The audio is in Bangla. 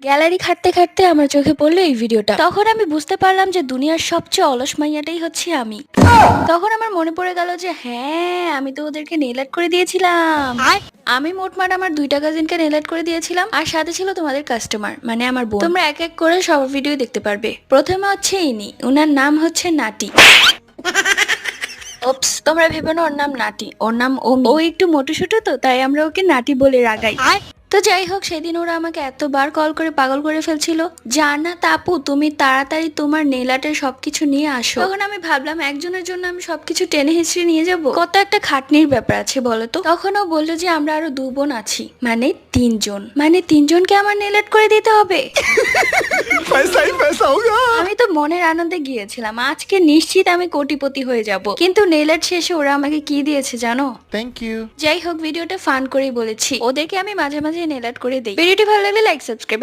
গ্যালারি খাটতে খাটতে আমার চোখে পড়লো এই ভিডিওটা। তখন আমি বুঝতে পারলাম যে দুনিয়ার সবচেয়ে অলস মাইয়াটাই হচ্ছে আমি। তখন আমার মনে পড়ে গেল যে হ্যাঁ, আমি তো ওদেরকে নেল আর্ট করে দিয়েছিলাম। আমি মোটমাট আমার 2টা কাজিনকে নেল আর্ট করে দিয়েছিলাম, আর সাথে ছিল তোমাদের কাস্টমার, মানে আমার বোন। তোমরা এক এক করে সব ভিডিও দেখতে পারবে। প্রথমে হচ্ছে ইনি, উনার নাম হচ্ছে নাটি। ওপস, তোমরা ভেবে না ওর নাম নাটি, ওর নাম ওমি। ও একটু মোটুসোটু তো, তাই আমরা ওকে নাটি বলে রাগাই। তো যাই হোক, সেদিন ওরা আমাকে এতবার কল করে পাগল করে ফেলছিল, জান্নাত আপু তুমি তাড়াতাড়ি তোমার নেল আর্টের সবকিছু নিয়ে আসো। তখন আমি ভাবলাম একজনের জন্য আমি সবকিছু টেনে হিস্ট্রি নিয়ে যাব, কত একটা খাটনির ব্যাপার আছে বলো তো। তখন ও বললো যে আমরা আরো 2 বোন আছি, মানে 3 জন, মানে 3 জনকে আমার নেল আর্ট করে দিতে হবে। पैसा ही पैसा होगा। আমি তো মনের আনন্দে গিয়েছিলাম, আজকে নিশ্চিত আমি কোটিপতি হয়ে যাব। কিন্তু নেল আর্ট শেষে ওরা আমাকে কি দিয়েছে জানো? Thank you. যাই হোক, ভিডিওটা ফান করেই বলেছি, ওদেরকে আমি মাঝে মাঝে নেল আর্ট করে দিই। ভিডিওটি ভালো লাগলে লাইক সাবস্ক্রাইব।